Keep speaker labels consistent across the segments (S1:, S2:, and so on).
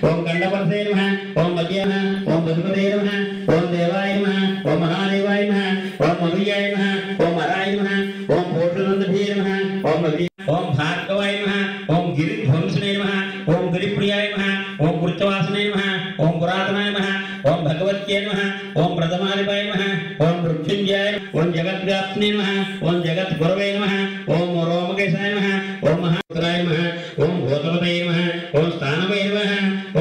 S1: ओम गंडपरसे नमः, ओम मध्य नमः, ओम बृहस्पते नमः, ओम देवाय नमः, ओम महादेवाय नमः, ओम मधुयाय नमः, ओम हराय नमः, ओम भूषणनंदभे नमः, ओम भार्गवाय नमः, ओम गिरिध्वंसने नमः, ओम गिरिप्रियाय नमः, ओम वृक्षवासने नमः, ओम पुरातनाय नमः, ओम भगवत्यै नमः, ओम प्रथमादिपाय नमः, ओम मृत्युंजयाय, ओम जगद्व्याप्तने नमः, ओम जगद्गुरवे नमः, ओम रोमकेशाय नमः, ओम महापुत्राय नमः, ओम भूतपतये नमः, ओम स्थानवे नमः,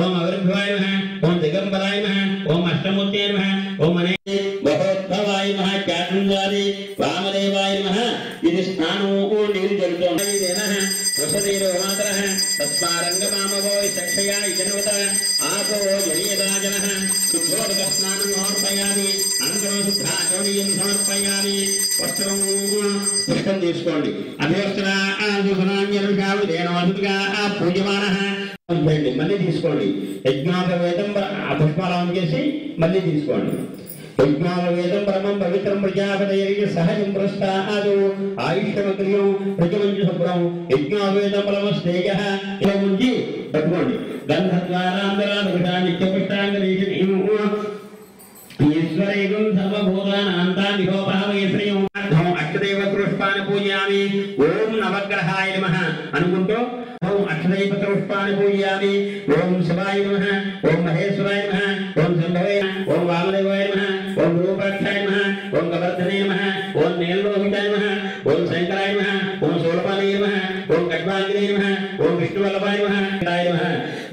S1: ओम अवृभवाय नमः, ओम दिगंबराय नमः, ओम अष्टमूर्तये नमः, ओम अने महोद्भवाय नमः, चातुर्यादि वामदेवाय नमः। इति स्नानो निर्जलितो नः वसदेव मातरः तस्मारंगमामवो चक्षया इजनवत आपो जनियदाजनः शुद्धोदक स्नानं समर्पयामि अनन्तरं शुद्धाचौर्यं समर्पयामि वस्त्रं पुष्पं తీసుకోండి అభివస్త్ర ఆదుసనాన్యరుషావుదేనోదుగా పూజ్యమానః మళ్ళీ తీసుకోండి యజ్ఞాపవేదం ఆ పుష్పాలం చేసి మళ్ళీ తీసుకోండి यज्ञावेदं परमं पवित्रं प्रजापतये सहजं प्रस्तादो आयुष्यमग्रियो प्रजमंजुसुब्रं यज्ञावेदं परमस्तेजः इलमुंजि पट्कोंडि गंधद्वारांतरादृशा नित्यपुष्टांगलीशनीं ईश्वरेगं सर्वभूतानान्तादिहोपहवयश्रियो अक्षदेव पुष्पान् पूजयामि ओम नवग्रहाय नमः अनुకుంటూ ओम अक्षदेव पुष्पान् पूजयामि ओम शिवाय नमः ओम महेश्वराय नमः ओम शंभवे ओम वामदेवाय नमः ओम रूपाक्षाय नमः ओम कवर्धने नमः ओम नीललोहिताय नमः ओम शंकराय नमः ओम शूलपाणये नमः ओम खड्गांगिने नमः ओम विष्णुवल्लभाय नमः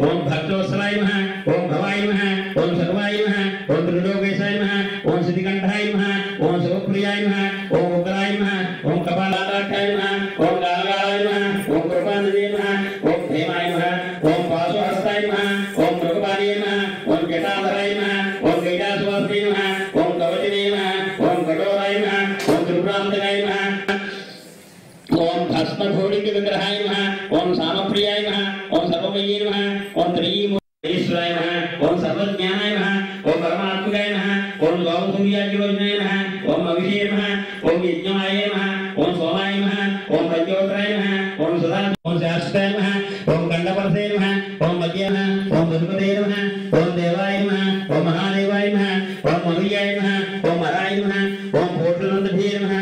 S1: ओम भक्तवत्सलाय नमः ओम भवाय नमः ओम सर्वाय नमः ओम त्रिलोकेशाय नमः ओम सिद्धिकंठाय नमः ओम शिवप्रियाय नमः ओम उग्राय नमः ओम कपालाक्षाय नमः ओम गालगालाय नमः ओम कृपानिधे नमः ओम हेमाय नमः ओम पाशुहस्ताय नमः ओम मृगपाणये नमः ओम जटाधराय नमः ओम कैलासवासिने नमः ओम कवचिने नमः ओम कठोराय नमः ओम त्रिपुरान्तकाय नमः ओम भस्मघोड़िके विग्रहाय नमः ओम सामप्रियाय नमः ओम सर्वमय्ये नमः ओम त्रिईश्वराय नमः ओम सर्वज्ञानाय नमः ओम परमात्मकाय नमः ओम गौसूर्याग्नियोजनाय नमः ओम अभिषे नमः ओम यज्ञमाय नमः ओम सोमाय नमः ओम पंचोत्राय नमः ओम सदा ओम शास्त्राय नमः ओम गंडपरसे नमः ओम मध्य नमः ओम बृहस्पते नमः ओम देवाय नमः ओम महादेवाय नमः ओम मधुयाय नमः ओम हराय नमः ओम भूषणनंदभे नमः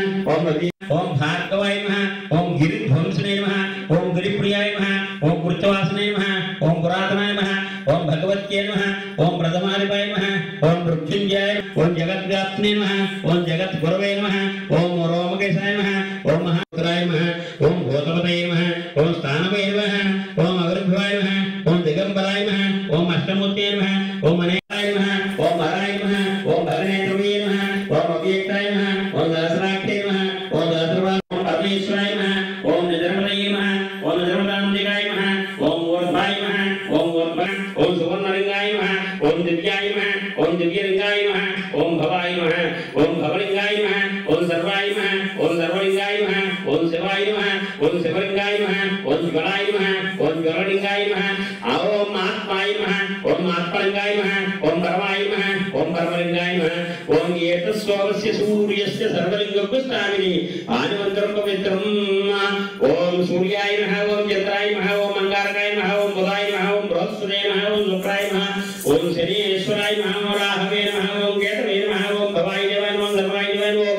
S1: ओम भार्गवाय नमः ओम गिरिध्वंसने नमः ओम गिरिप्रियाय नमः ओम वृक्षवासने नमः ओम पुरातनाय नमः ओम भगवत्यै नमः ओम प्रथमादिपाय नमः ओम मृत्युंजयाय ओम जगद्व्याप्तने नमः ओम जगद्गुरवे नमः ओम रोमकेशाय नमः ओम महापुत्राय नमः ओम भूतपतये नमः ओम स्थानवे नमः ओम अवृभवाय नमः ओम दिगंबराय नमः ओम अष्टमूर्तये नमः ओम अनेकाय नमः ओम हराय नमः ओम भगनेत्रवे नमः ओम अव्यक्ताय नमः ओम सहस्राक्षे नमः ओम सहस्रवान ओम परमेश्वराय नमः ओम निर्मलाय नमः ओम निर्मलानंदिकाय नमः ओम ऊर्ध्वाय नमः ओम ओम सुवर्णलिंगाय नमः ओम दिव्याय नमः ओम दिव्यलिंगाय नमः ओम भवाय नमः ओम भवलिंगाय नमः ओम सर्वाय नमः ओम सर्वलिंगाय नमः ओम शिवाय नमः ओम शिवलिंगाय नमः ओम ज्वलाय नमः ओम ज्वललिंगाय नमः ओम आत्माय नमः ओम आत्मलिंगाय नमः ओम परमाय नमः ओम परमलिंगाय नमः ओम एतस्वस्य सूर्यस्य सर्वलिंगोपस्थामिनि आदिमन्त्रं पवित्रं ओम सूर्याय नमः ओम चन्द्राय नमः ओम अंगारकाय नमः ओम बुधाय नमः ओम बृहस्पते नमः ओम शुक्राय नमः ओम शनीश्वराय नमः ओम राहवे नमः ओम केतवे नमः ओम भवाय देवाय नमः सर्वाय देवाय नमः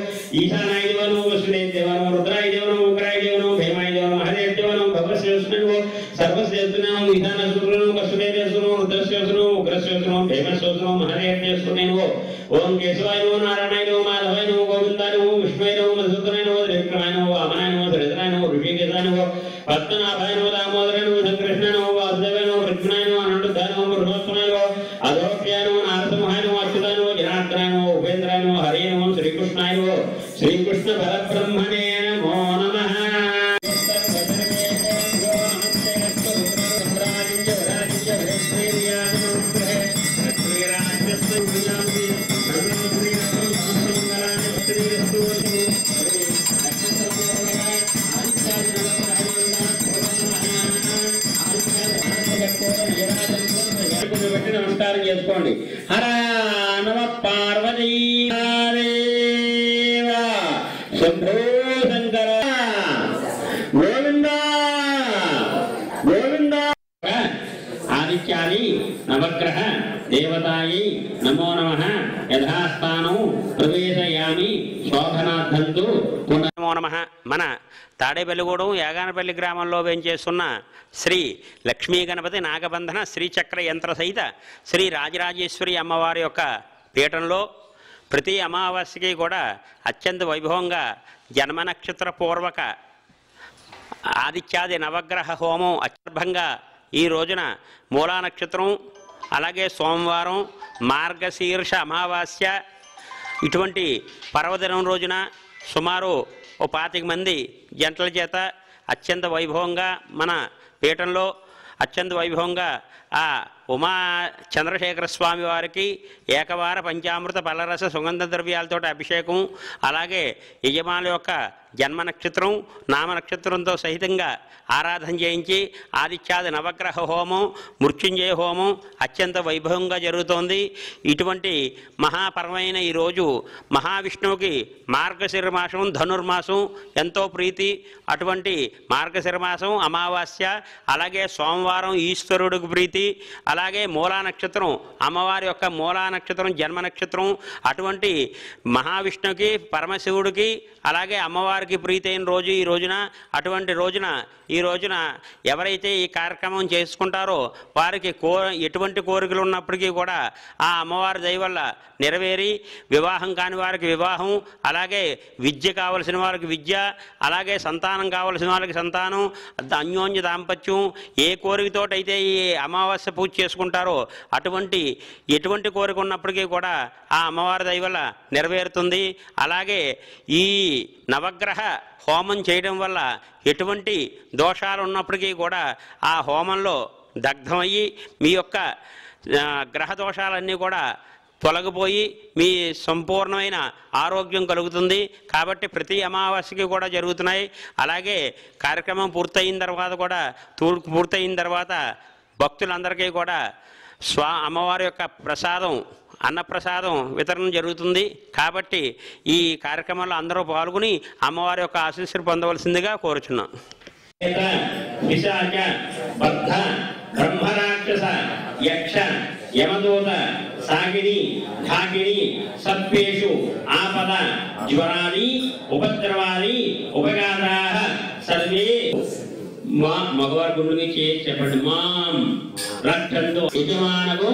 S1: ईशानाय देवाय नमः वसुदेव देवाय नमः रुद्राय देवाय नमः उग्राय देवाय नमः हेमाय देवाय नमः हरेय देवाय नमः भवस्य नमः सर्वस्य नमः ईशानस्य नमः वसुदेवस्य नमः रुद्रस्य नमः उग्रस्य नमः हेमस्य नमः हरेय नमः ओम केशवाय नमः नारायणाय नमः माधवाय नमः गोविन्दाय नमः विष्णुवाय नमः मधुसूदनाय नमः त्रिविक्रमाय नमः वामनाय नमः श्रीधराय नमः ऋषिकेशाय नमः पद्मनाभाय नमः दामोदराय नमः संकृष्णाय नमः वासुदेवाय नमः प्रद्युम्नाय नमः अनन्तदाय नमः पुरुषोत्तमाय नमः अधोक्षयाय नमः नारसिंहाय नमः अच्युताय नमः जनार्दनाय नमः उपेन्द्राय नमः हरे नमः श्रीकृष्णाय नमः श्रीकृष्ण परब्रह्मणे नमो नमः నమస్కారం చేసుకోండి. హర నమ పార్వతీ దేవ శంభో శంకర గోవింద గోవింద ఆదిత్య క్షేత్రాది నవగ్రహ దేవతాయై నమో నమః యథాస్థానం ప్రవేశయామి శోభనార్థంతు నమో నమః. మన తాడేపల్లిగూడెం యాగానపల్లి గ్రామంలో వేంచేస్తున్న శ్రీ లక్ష్మీ గణపతి నాగబంధన శ్రీచక్ర యంత్ర సహిత శ్రీ రాజరాజేశ్వరి అమ్మవారి యొక్క పీఠంలో ప్రతి అమావాస్యకి కూడా అత్యంత వైభవంగా జన్మ నక్షత్ర పూర్వక ఆదిత్యాది నవగ్రహ హోమం అత్యద్భుతంగా ఈ రోజున మూలా నక్షత్రం, అలాగే సోమవారం, మార్గశీర్ష అమావాస్య ఇటువంటి పర్వదినం రోజున సుమారు 25 మంది జంటల చేత అత్యంత వైభవంగా మన పీఠంలో అత్యంత వైభవంగా ఆ ఉమా చంద్రశేఖర స్వామి వారికి ఏకవార పంచామృత పలరస సుగంధ ద్రవ్యాలతో అభిషేకం, అలాగే యజమానుల యొక్క జన్మ నక్షత్రం నామ నక్షత్రంతో సహితంగా ఆరాధన చేయించి ఆదిత్యాది నవగ్రహ హోమం, మృత్యుంజయ హోమం అత్యంత వైభవంగా జరుగుతోంది. ఇటువంటి మహాపరమైన ఈరోజు మహావిష్ణువుకి మార్గశిర మాసం ధనుర్మాసం ఎంతో ప్రీతి. అటువంటి మార్గశిర మాసం అమావాస్య, అలాగే సోమవారం ఈశ్వరుడికి ప్రీతి, అలాగే మూలా నక్షత్రం అమ్మవారి యొక్క మూలా నక్షత్రం జన్మ నక్షత్రం. అటువంటి మహావిష్ణువుకి పరమశివుడికి అలాగే అమ్మవారికి ప్రీతి అయిన రోజు ఈ రోజున. అటువంటి ఈ రోజున ఎవరైతే ఈ కార్యక్రమం చేసుకుంటారో వారికి ఎటువంటి కోరికలు ఉన్నప్పటికీ కూడా ఆ అమ్మవారి దయ వల్ల నెరవేరి, వివాహం కాని వారికి వివాహం, అలాగే విద్య కావలసిన వారికి విద్య, అలాగే సంతానం కావలసిన వారికి సంతానం, అన్యోన్య దాంపత్యం, ఏ కోరికతోటైతే ఈ అమావాస్య పూజ చేసుకుంటారో ఎటువంటి కోరిక ఉన్నప్పటికీ కూడా ఆ అమ్మవారి దయ వల్ల నెరవేరుతుంది. అలాగే ఈ నవగ్రహ హోమం చేయడం వల్ల ఎటువంటి దోషాలు ఉన్నప్పటికీ కూడా ఆ హోమంలో దగ్ధమయ్యి మీ యొక్క గ్రహ దోషాలన్నీ కూడా తొలగిపోయి మీ సంపూర్ణమైన ఆరోగ్యం కలుగుతుంది. కాబట్టి ప్రతి అమావాస్యకి కూడా జరుగుతున్నాయి. అలాగే కార్యక్రమం పూర్తయిన తర్వాత భక్తులందరికీ కూడా అమ్మవారి యొక్క ప్రసాదం అన్నప్రసాదం వితరణ జరుగుతుంది. కాబట్టి ఈ కార్యక్రమంలో అందరూ పాల్గొని అమ్మవారి యొక్క ఆశీస్సులు పొందవలసిందిగా కోరుచున్నాం. బ్రహ్మరాక్షస యక్ష యమదూత సాగిని ఢాకిని సర్పేషు ఆపద జ్వరాది ఉపద్రవాది ఉపఘాతాః సర్వే మగవారి గుండె చేసి చెప్పండి. మాం రక్షంతు యజమానకు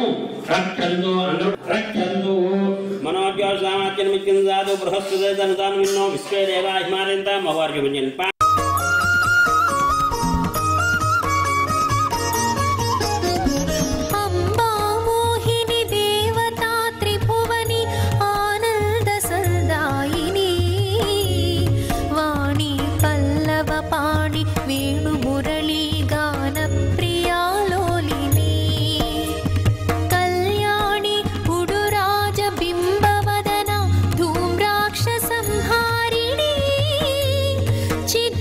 S1: రక్షంతు అందరూ రక్షంతు. మనోజ్యోతి సామాత్యం మిత్యం దాదు బృహస్పతి ధనుతాను విన్నో విశ్వేదేవ హిమాలయంత మగవారికి పుణ్యం.
S2: చిద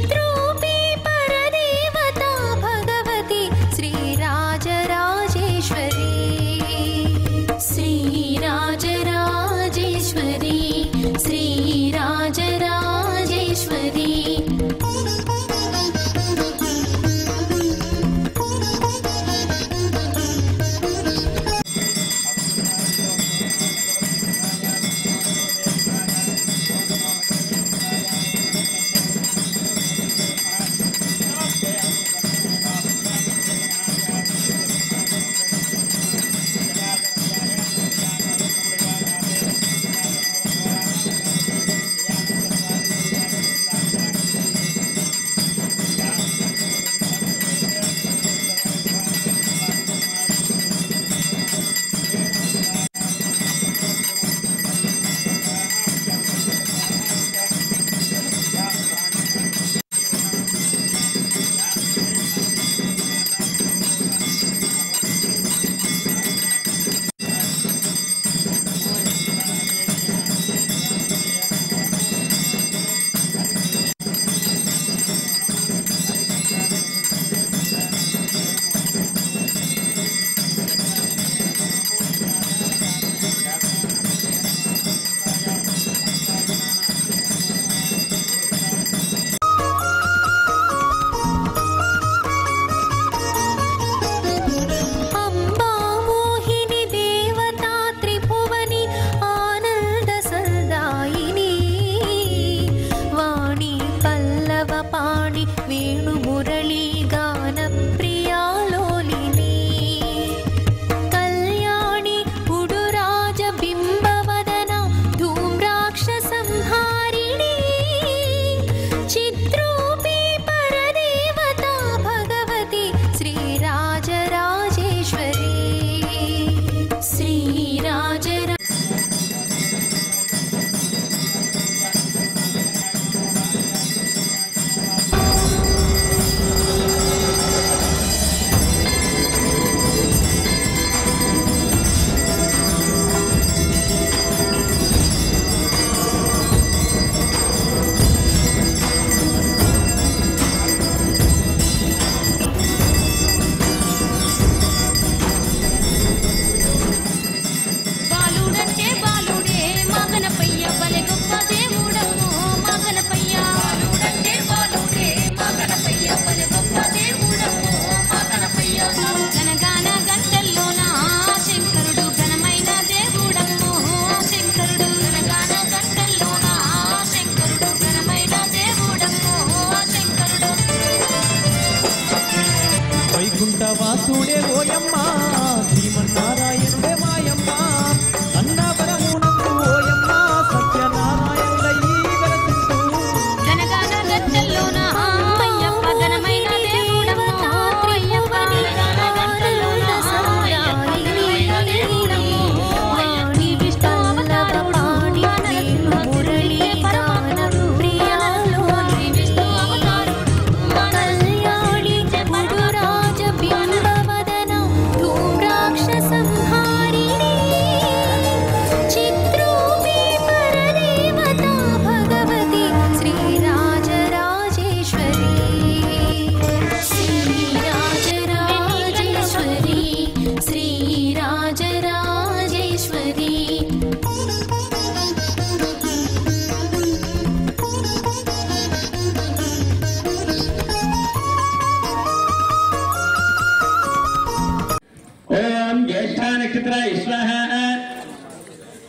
S1: ఓం జ్యేష్ఠ నక్షత్ర స్వాహ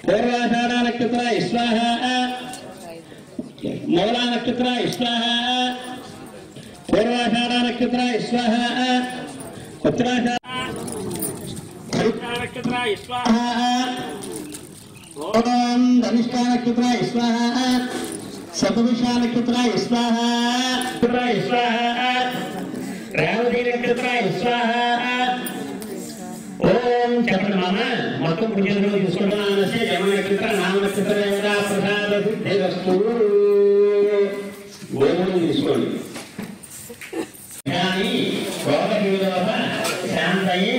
S1: పూర్వాషాఢ నక్షత్ర స్వాహ మూలా నక్షత్ర స్వాహ పూర్వాషాఢ నక్షత్ర స్వాహ ఉత్తరాషాఢ నక్షత్ర స్వాహ ఓం ధనిష్ఠ నక్షత్ర స్వాహ శతభిష నక్షత్ర స్వాహ స్వాహ రేవతి నక్షత్ర స్వాహ ఓం చెప్పండి మామ మొత్తం పుణ్యంలో తీసుకుంటున్నాను జమ నక్షత్ర నామ నక్షత్ర ప్రసాద సిద్ధిరస్తు గోధుమలు తీసుకోండి శాంతయే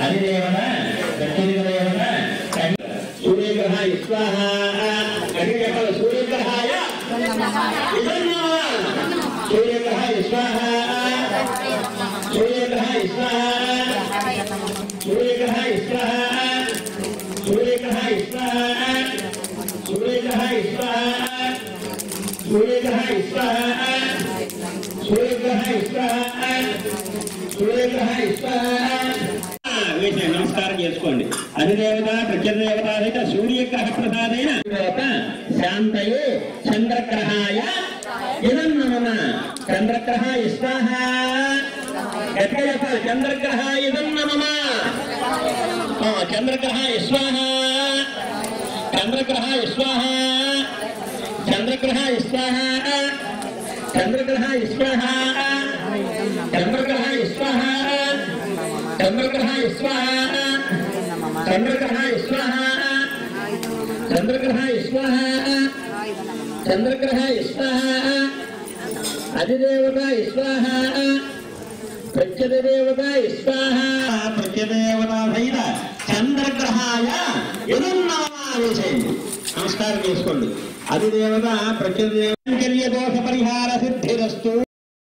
S1: అధిదేవత దక్షిణదేవత సూర్యగ్రహ స్వాహ సూర్యగ్రహాయ సూర్యగ్రహ స్వాహ సూర్యగ్రహ స్వాహ సూర్యగ్రహ స్వాహ సూర్యగ్రహ స్వాహ సూర్యగ్రహ స్వాహ సూర్యగ్రహ స్వాహ సూర్యగ్రహ స్వాహ సూర్యగ్రహ స్వాహ నమస్కారం చేసుకోండి అధిదేవత ప్రత్యదేవత సహిత సూర్యగ్రహ ప్రసాదైన శాంతయే చంద్రగ్రహాయ ఇదం నమః చంద్రగ్రహాయ స్వాహ ఎక్కడ చెప్పాలి చంద్రగ్రహాయ ఇదం నమః చంద్రగ్రహాయ స్వాహ చంద్రగ్రహాయ స్వాహ చంద్రగ్రహాయ స్వాహ చంద్రగ్రహాయ స్వాహ చంద్రగ్రహాయ స్వాహ చంద్రగ్రహాయ స్వాహ చంద్రగ్రహాయ స్వాహ చంద్రగ్రహాయ స్వాహ చంద్రగ్రహాయ స్వాహ అధిదేవతాయ స్వాహ ప్రత్యదేవతాయ స్వాహ ప్రత్యదేవతాయ చంద్రగ్రహాయ ఇదం నమః వేసేయండి నమస్కారం చేసుకోండి అధిదేవత ప్రత్యదేవ దోష పరిహార సిద్ధిరస్తు